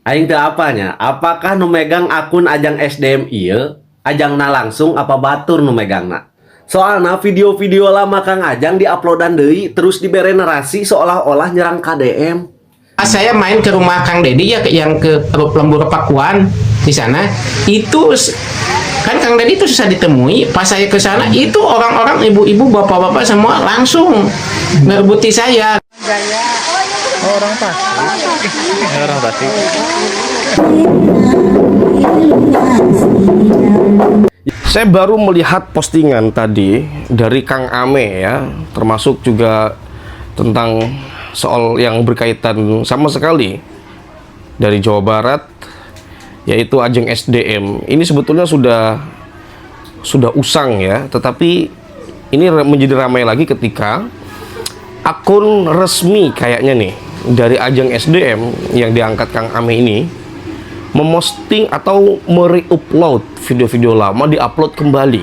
Aing teu apanya, apakah nu megang akun Ajang SDM ieu, Ajangna langsung apa batur nu megangna? Soalna video-video lama Kang Ajang diuploadan deui terus dibere narasi seolah-olah nyerang KDM. Saya main ke rumah Kang Dedi ya, yang ke Lembur Pakuan di sana. Itu kan Kang Dedi itu susah ditemui. Pas saya ke sana itu orang-orang, ibu-ibu, bapak-bapak semua langsung ngerebuti saya. Orang Tasik. Saya baru melihat postingan tadi dari Kang Ame ya, termasuk juga tentang soal yang berkaitan sama sekali dari Jawa Barat, yaitu Ajeng SDM. Ini sebetulnya sudah usang ya, tetapi ini menjadi ramai lagi ketika akun resmi kayaknya nih dari Ajeng SDM yang diangkat Kang Ame ini memosting atau mereupload video-video lama, diupload kembali.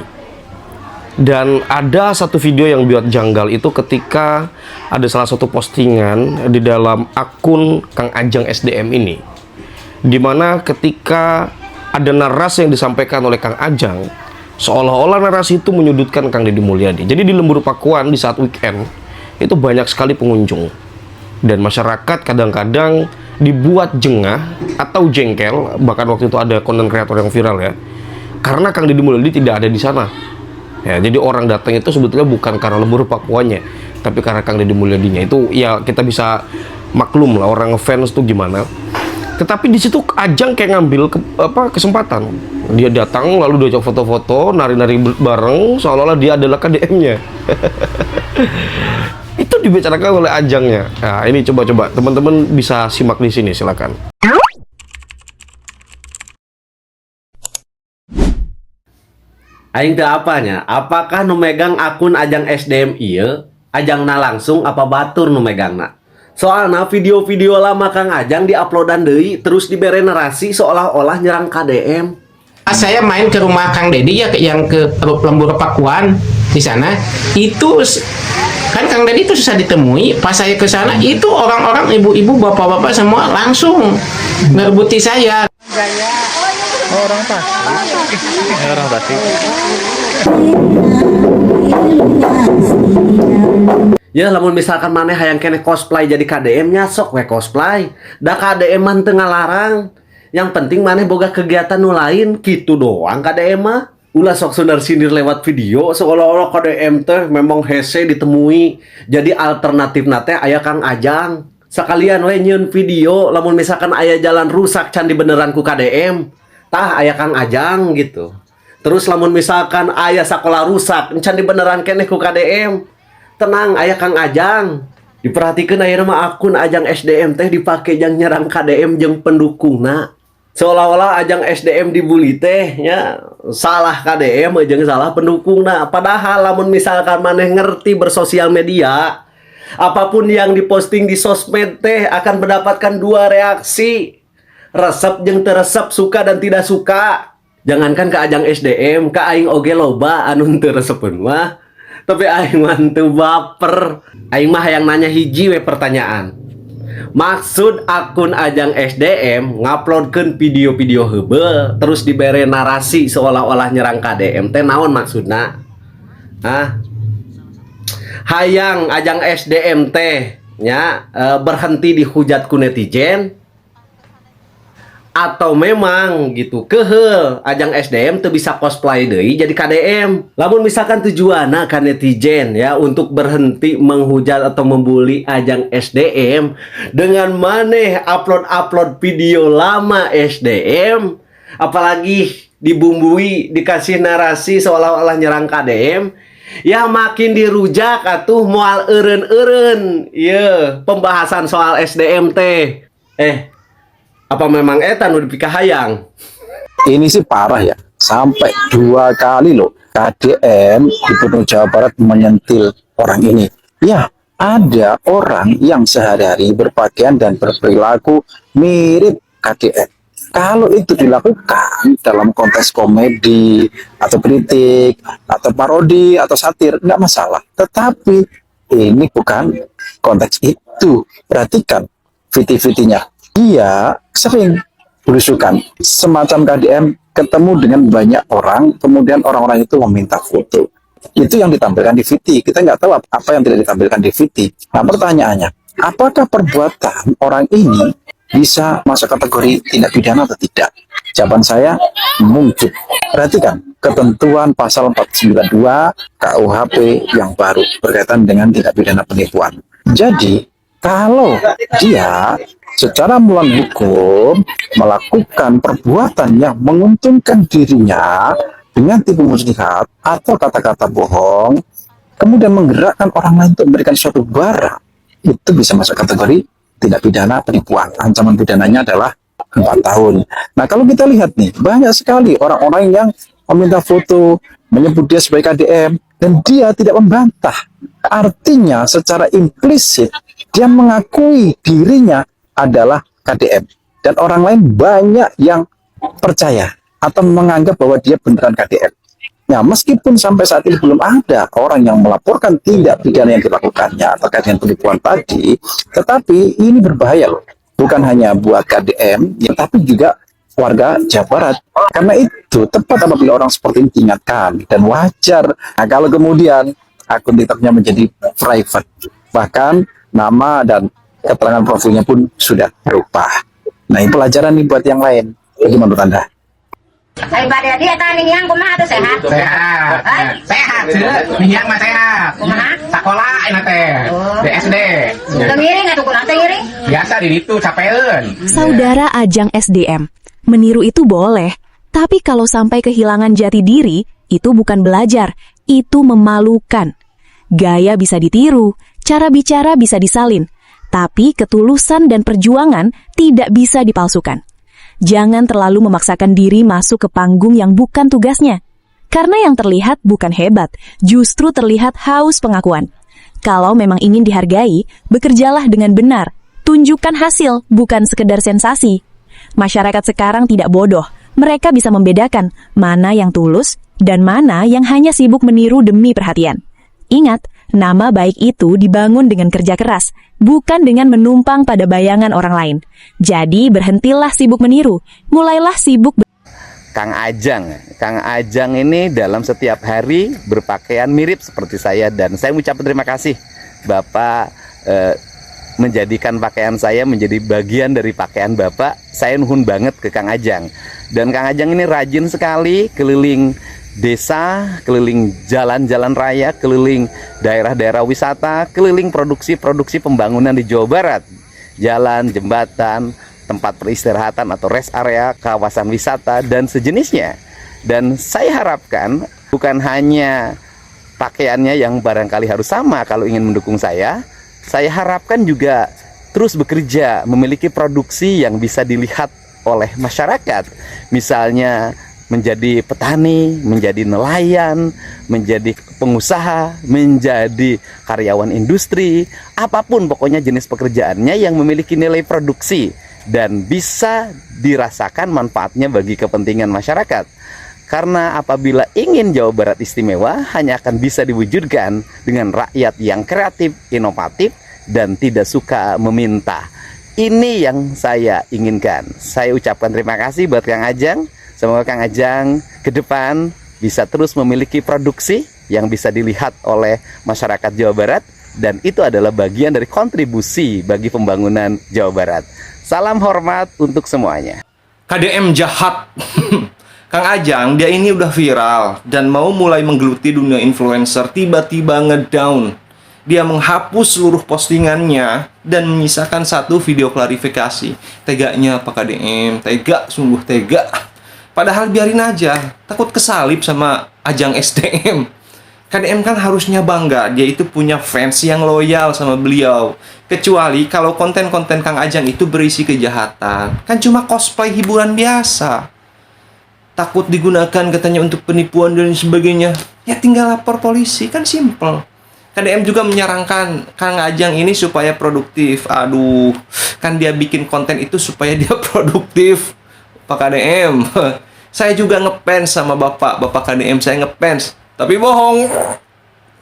Dan ada satu video yang buat janggal itu ketika ada salah satu postingan di dalam akun Kang Ajeng SDM ini, dimana ketika ada narasi yang disampaikan oleh Kang Ajeng, seolah-olah narasi itu menyudutkan Kang Deddy Mulyadi. Jadi di Lembur Pakuan di saat weekend itu banyak sekali pengunjung, dan masyarakat kadang-kadang dibuat jengah atau jengkel. Bahkan waktu itu ada konten kreator yang viral ya, karena Kang Deddy Mulyadi tidak ada di sana ya. Jadi orang datang itu sebetulnya bukan karena Lembur Pakuannya, tapi karena Kang Deddy Mulyadinya. Itu ya kita bisa maklum lah orang fans tuh gimana. Tetapi di situ Ajang kayak ngambil kesempatan, dia datang lalu diajak foto-foto, nari-nari bareng seolah-olah dia adalah KDM-nya. Itu dibicarakan oleh Ajangnya. Nah, ini coba-coba teman-teman bisa simak di sini, silakan. Aing teu apanya, apakah nu megang akun Ajang SDM ieu, Ajangna langsung apa batur nu megangna? Soalna video-video lama Kang Ajang diuploadan deui terus dibere narasi seolah-olah nyerang KDM. Saya main ke rumah Kang Dedi ya, yang ke Lembur Pakuan di sana. Itu kan Kang Dedi itu susah ditemui. Pas saya ke sana itu orang-orang, ibu-ibu, bapak-bapak semua langsung ngerebuti saya. Orang Tasik. Ya lamun misalkan maneh hayang kene cosplay jadi KDM nya sok we cosplay. Da KDM mah teu ngalarang. Yang penting maneh boga kegiatan nu lain, kitu doang KDM mah. Ulah sok sindir lewat video seolah-olah KDM teh memang hese ditemui. Jadi alternatif nate aya Kang Ajang. Sekalian we nyieun video lamun misalkan aya jalan rusak can dibeneran ku KDM. Tah aya Kang Ajang gitu. Terus lamun misalkan aya sakola rusak can dibeneran keneh ku KDM. Tenang aya Kang Ajang. Diperhatikeun aya nama akun Ajang SDM teh dipake jang nyerang KDM jeung pendukungna. Seolah-olah Ajang SDM dibully teh nya salah KDM jeung salah pendukungna. Padahal lamun misalkan maneh ngerti bersosial media, apapun yang diposting di sosmed teh akan mendapatkan dua reaksi, resep jeung teu resep, suka dan tidak suka. Jangankan ke Ajang SDM, ka aing oge loba anu teu resepeun mah. Tapi aing mah teu baper. Aing mah hayang nanya hiji we pertanyaan. Maksud akun Ajang SDM nguploadkeun video-video heubeul terus dibere narasi seolah-olah nyerang KDM teh naon maksudna? Hah? Hayang Ajang SDM teh nya berhenti dihujat ku netizen, atau memang gitu keheul Ajang SDM tuh bisa cosplay deui jadi KDM. Lamun misalkan tujuanna ka netizen ya untuk berhenti menghujat atau membuli Ajang SDM dengan maneh upload video lama SDM, apalagi dibumbui dikasih narasi seolah-olah nyerang KDM, ya makin dirujak atuh moal eureun-eureun ieu pembahasan soal SDM teh. Apa memang eta nu dipikah hayang? Ini sih parah ya, sampai 2 kali loh KDM Gubernur Jawa Barat menyentil orang ini. Ya, ada orang yang sehari-hari berpakaian dan berperilaku mirip KDM. Kalau itu dilakukan dalam konteks komedi atau kritik atau parodi atau satir, nggak masalah. Tetapi ini bukan konteks itu. Perhatikan VT-VT-nya. Dia sering belusukan. Semacam KDM ketemu dengan banyak orang, kemudian orang-orang itu meminta foto. Itu yang ditampilkan di VT. Kita nggak tahu apa yang tidak ditampilkan di VT. Nah, pertanyaannya, apakah perbuatan orang ini bisa masuk kategori tindak pidana atau tidak? Jawaban saya, mungkin. Perhatikan, ketentuan pasal 492 KUHP yang baru berkaitan dengan tindak pidana penipuan. Jadi, kalau dia secara melawan hukum melakukan perbuatan yang menguntungkan dirinya dengan tipu muslihat atau kata-kata bohong, kemudian menggerakkan orang lain untuk memberikan suatu barang, itu bisa masuk kategori tindak pidana penipuan. Ancaman pidananya adalah 4 tahun. Nah, kalau kita lihat nih, banyak sekali orang-orang yang meminta foto, menyebut dia sebagai KDM, dan dia tidak membantah. Artinya, secara implisit, dia mengakui dirinya adalah KDM. Dan orang lain banyak yang percaya atau menganggap bahwa dia beneran KDM. Nah, meskipun sampai saat ini belum ada orang yang melaporkan tindak pidana yang dilakukannya terkait dengan penipuan tadi, tetapi ini berbahaya loh. Bukan hanya buat KDM, ya, tapi juga warga Jawa Barat. Karena itu tepat apabila orang seperti ini diingatkan dan wajar. Nah, kalau kemudian akun TikToknya menjadi private, bahkan nama dan keterangan profilnya pun sudah berubah. Nah, ini pelajaran nih buat yang lain. Bagaimana menurut Anda? Daripada dia tani yang kumaha tuh sehat. Sehat. Hah? Sehat, Niang mah sehat. Kumaha? Sekolah enak teh. Di SD. Teu ngiring atuh kunaon teh ngiring? Biasa di ditu capeun. Saudara Ajang SDM, meniru itu boleh, tapi kalau sampai kehilangan jati diri, itu bukan belajar, itu memalukan. Gaya bisa ditiru, cara bicara bisa disalin, tapi ketulusan dan perjuangan tidak bisa dipalsukan. Jangan terlalu memaksakan diri masuk ke panggung yang bukan tugasnya. Karena yang terlihat bukan hebat, justru terlihat haus pengakuan. Kalau memang ingin dihargai, bekerjalah dengan benar. Tunjukkan hasil, bukan sekedar sensasi. Masyarakat sekarang tidak bodoh. Mereka bisa membedakan mana yang tulus dan mana yang hanya sibuk meniru demi perhatian. Ingat, nama baik itu dibangun dengan kerja keras, bukan dengan menumpang pada bayangan orang lain. Jadi berhentilah sibuk meniru, mulailah sibuk Kang Ajang ini dalam setiap hari berpakaian mirip seperti saya, dan saya mengucapkan terima kasih Bapak menjadikan pakaian saya menjadi bagian dari pakaian Bapak. Saya nuhun banget ke Kang Ajang. Dan Kang Ajang ini rajin sekali keliling desa, keliling jalan-jalan raya, keliling daerah-daerah wisata, keliling produksi-produksi pembangunan di Jawa Barat. Jalan, jembatan, tempat peristirahatan atau rest area, kawasan wisata, dan sejenisnya. Dan saya harapkan bukan hanya pakaiannya yang barangkali harus sama kalau ingin mendukung saya harapkan juga terus bekerja, memiliki produksi yang bisa dilihat oleh masyarakat. Misalnya menjadi petani, menjadi nelayan, menjadi pengusaha, menjadi karyawan industri, apapun pokoknya jenis pekerjaannya yang memiliki nilai produksi dan bisa dirasakan manfaatnya bagi kepentingan masyarakat. Karena apabila ingin Jawa Barat istimewa, hanya akan bisa diwujudkan dengan rakyat yang kreatif, inovatif, dan tidak suka meminta. Ini yang saya inginkan. Saya ucapkan terima kasih buat Kang Ajang. Semoga Kang Ajang ke depan bisa terus memiliki produksi yang bisa dilihat oleh masyarakat Jawa Barat, dan itu adalah bagian dari kontribusi bagi pembangunan Jawa Barat. Salam hormat untuk semuanya. KDM jahat. Kang Ajang, dia ini udah viral dan mau mulai menggeluti dunia influencer, tiba-tiba ngedown. Dia menghapus seluruh postingannya dan menyisakan satu video klarifikasi. Teganya Pak KDM, tega, sungguh tega. Padahal biarin aja, takut kesalip sama Ajang SDM. KDM kan harusnya bangga, dia itu punya fans yang loyal sama beliau. Kecuali kalau konten-konten Kang Ajang itu berisi kejahatan. Kan cuma cosplay hiburan biasa. Takut digunakan katanya untuk penipuan dan sebagainya. Ya tinggal lapor polisi, kan simple. KDM juga menyarankan Kang Ajang ini supaya produktif. Aduh, kan dia bikin konten itu supaya dia produktif. Pak KDM, saya juga ngefans sama Bapak KDM, saya ngefans. Tapi bohong.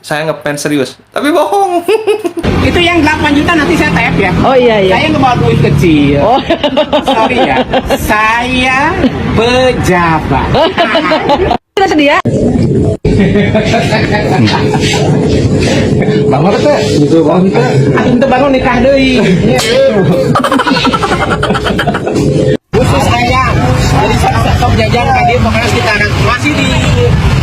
saya ngefans serius. Tapi bohong. Itu yang 8 juta nanti saya tap ya. Oh iya iya. Saya ngebawa duit kecil. Oh. Sorry ya. Saya pejabat. Kita sedia. Bangun teh. Gitu bangun teh. Aku bangun nikah deui. Khusus ayam. Jadi saya sok jajan tadi pokoknya sekitaran masih di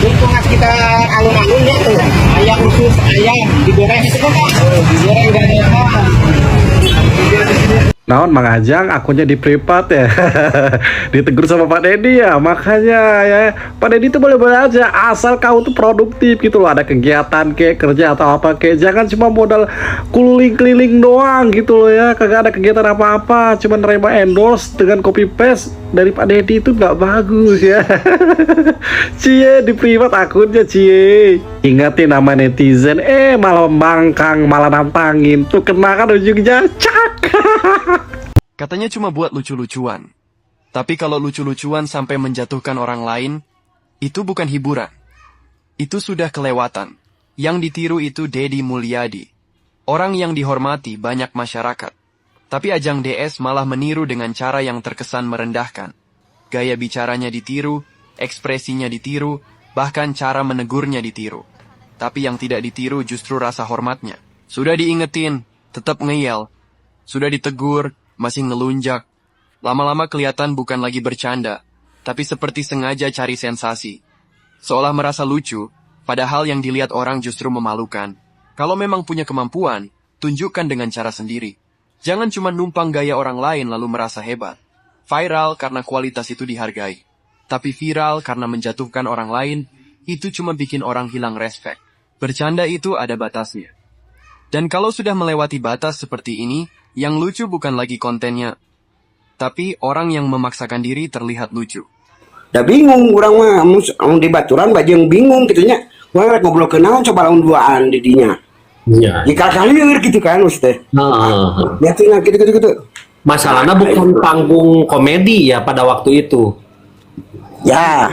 lingkungan sekitar alun-alun ya tuh. Ayam khusus ayam digoreng itu kan digoreng dan Naon Mang Ajang akunnya di privat ya. Ditegur sama Pak Dedi ya. Makanya ya Pak Dedi tuh boleh-boleh aja asal kau tuh produktif gitu loh. Ada kegiatan kayak kerja atau apa kayak, jangan cuma modal keliling-keliling doang gitu loh ya. Kagak ada kegiatan apa-apa, cuma nerima endorse dengan copy paste dari Pak Dedi itu nggak bagus ya. Cie di privat akunnya Cie. Ingatin nama netizen, malah membangkang, malah nantangin. Tuh kena kan ujungnya cak. Katanya cuma buat lucu-lucuan. Tapi kalau lucu-lucuan sampai menjatuhkan orang lain, itu bukan hiburan. Itu sudah kelewatan. Yang ditiru itu Deddy Mulyadi. Orang yang dihormati banyak masyarakat. Tapi Ajang DS malah meniru dengan cara yang terkesan merendahkan. Gaya bicaranya ditiru, ekspresinya ditiru, bahkan cara menegurnya ditiru. Tapi yang tidak ditiru justru rasa hormatnya. Sudah diingetin, tetap ngeyel. Sudah ditegur, masih ngelunjak. Lama-lama kelihatan bukan lagi bercanda, tapi seperti sengaja cari sensasi. Seolah merasa lucu, padahal yang dilihat orang justru memalukan. Kalau memang punya kemampuan, tunjukkan dengan cara sendiri. Jangan cuma numpang gaya orang lain lalu merasa hebat. Viral karena kualitas itu dihargai. Tapi viral karena menjatuhkan orang lain, itu cuma bikin orang hilang respek. Bercanda itu ada batasnya. Dan kalau sudah melewati batas seperti ini, yang lucu bukan lagi kontennya, tapi orang yang memaksakan diri terlihat lucu. Dah bingung orang mah, amun di baturan bajeng bingung gitunya. Wah rek ngobrol kenaon coba lawan duaan di dinya. Iya. Jika kalir gitu kan Ustaz. Ya tuh gitu. Masalahnya bukan panggung komedi ya pada waktu itu. Ya.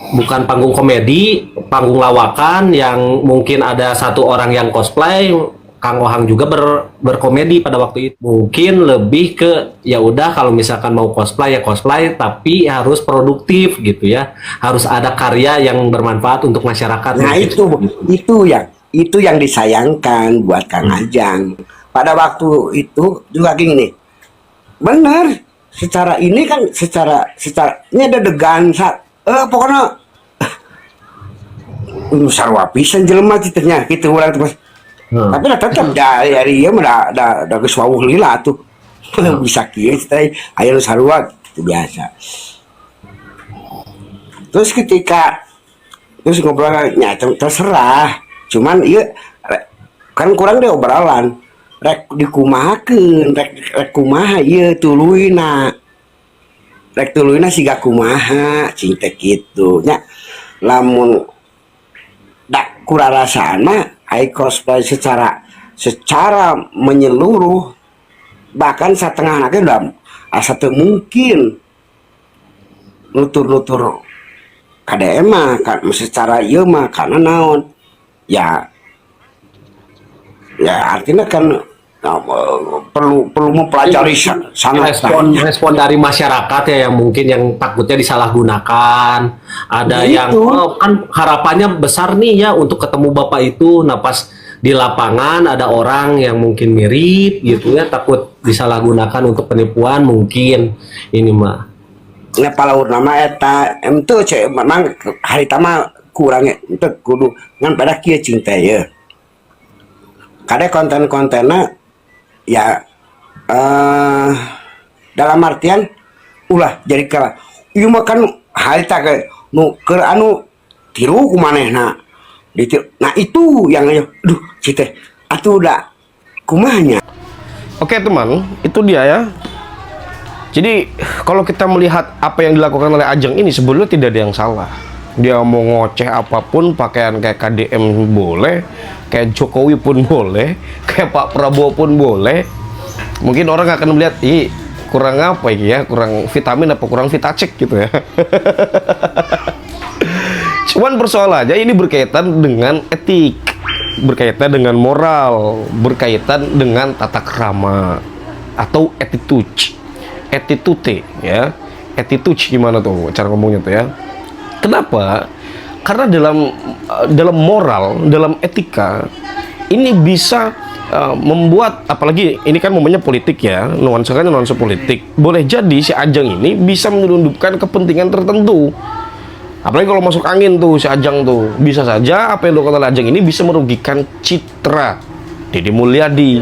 Bukan panggung komedi, panggung lawakan yang mungkin ada satu orang yang cosplay, Kang Ohang juga berkomedi pada waktu itu. Mungkin lebih ke ya udah kalau misalkan mau cosplay ya cosplay, tapi harus produktif gitu ya. Harus ada karya yang bermanfaat untuk masyarakat. Nah itu yang disayangkan buat Kang Ajang. Pada waktu itu juga gini. Benar. Secara ini kan secara ini ada degan pokoknya sarwa pisan jelema citernya gitu urang terus. Tapi tetap dari ieu mah da geus wawuh lila tuh. Bisa kieu teh aya nu sarua itu biasa. Terus ngobrol nya terserah. Cuman ieu kan kurang deh obrolan. Rek dikumahakeun, rek kumaha ieu tuluina. Rek tuluina siga kumaha, cing teh kitu nya. Lamun dak kurarasaan mah ai cosplay secara menyeluruh, bahkan setengah anaknya udah asa teu mungkin nutur KDM mah kan secara ieu mah karena naon ya artinya kan perlu mempelajari sangat respon dari masyarakat ya yang mungkin yang takutnya disalahgunakan. Ada yang kan harapannya besar nih ya untuk ketemu bapak itu. Nah pas di lapangan ada orang yang mungkin mirip gitu ya, takut disalahgunakan untuk penipuan mungkin ini mah. Nah palaur nama eta itu cek memang hari tama kurangnya itu kudu ngan pada kieu cinta ya. Kada konten-kontennya ya dalam artian ulah jadi kalah ieu mah kan harita ke nu keur anu tiru ku manehna ditiru. Nah itu yang aduh cite atuh udah kumahnya. Oke teman, itu dia ya. Jadi kalau kita melihat apa yang dilakukan oleh Ajeng ini sebetulnya tidak ada yang salah. Dia mau ngoceh apapun, pakaian kayak KDM boleh, kayak Jokowi pun boleh, kayak Pak Prabowo pun boleh. Mungkin orang akan melihat, ih kurang apa ya, kurang vitamin apa kurang vitacek gitu ya. Cuman persoalannya ini berkaitan dengan etik, berkaitan dengan moral, berkaitan dengan tata krama atau attitude ya. Attitude gimana tuh cara ngomongnya tuh ya? Kenapa? Karena dalam moral, dalam etika ini bisa membuat, apalagi ini kan momennya politik ya, nuansanya nuansa politik. Boleh jadi si Ajang ini bisa menyelundupkan kepentingan tertentu. Apalagi kalau masuk angin tuh si Ajang tuh, bisa saja apa yang dilakukan oleh Ajang ini bisa merugikan citra Deddy Mulyadi.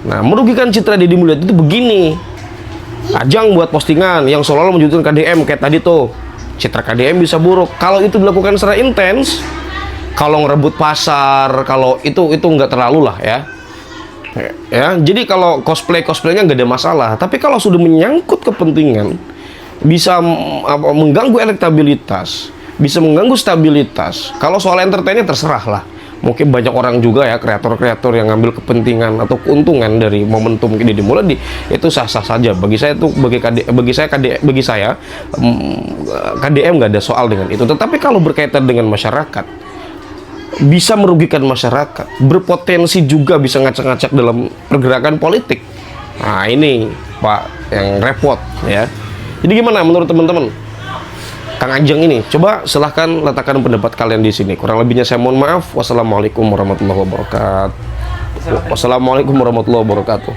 Nah, merugikan citra Deddy Mulyadi itu begini. Ajang buat postingan yang seolah-olah menunjukkan KDM kayak tadi tuh. Citra KDM bisa buruk kalau itu dilakukan secara intens. Kalau ngerebut pasar, kalau itu nggak terlalu lah ya. Ya, jadi kalau cosplaynya nggak ada masalah. Tapi kalau sudah menyangkut kepentingan, bisa mengganggu elektabilitas, bisa mengganggu stabilitas. Kalau soal entertainnya terserah lah. Mungkin banyak orang juga ya, kreator-kreator yang ngambil kepentingan atau keuntungan dari momentum ini dimulai itu sah-sah saja. Bagi saya itu bagi saya KDM nggak ada soal dengan itu. Tetapi kalau berkaitan dengan masyarakat, bisa merugikan masyarakat, berpotensi juga bisa ngacak-ngacak dalam pergerakan politik. Nah, ini Pak yang repot ya. Jadi gimana menurut teman-teman? Kang Ajeng ini, coba silahkan letakkan pendapat kalian di sini. Kurang lebihnya saya mohon maaf. Wassalamualaikum warahmatullahi wabarakatuh.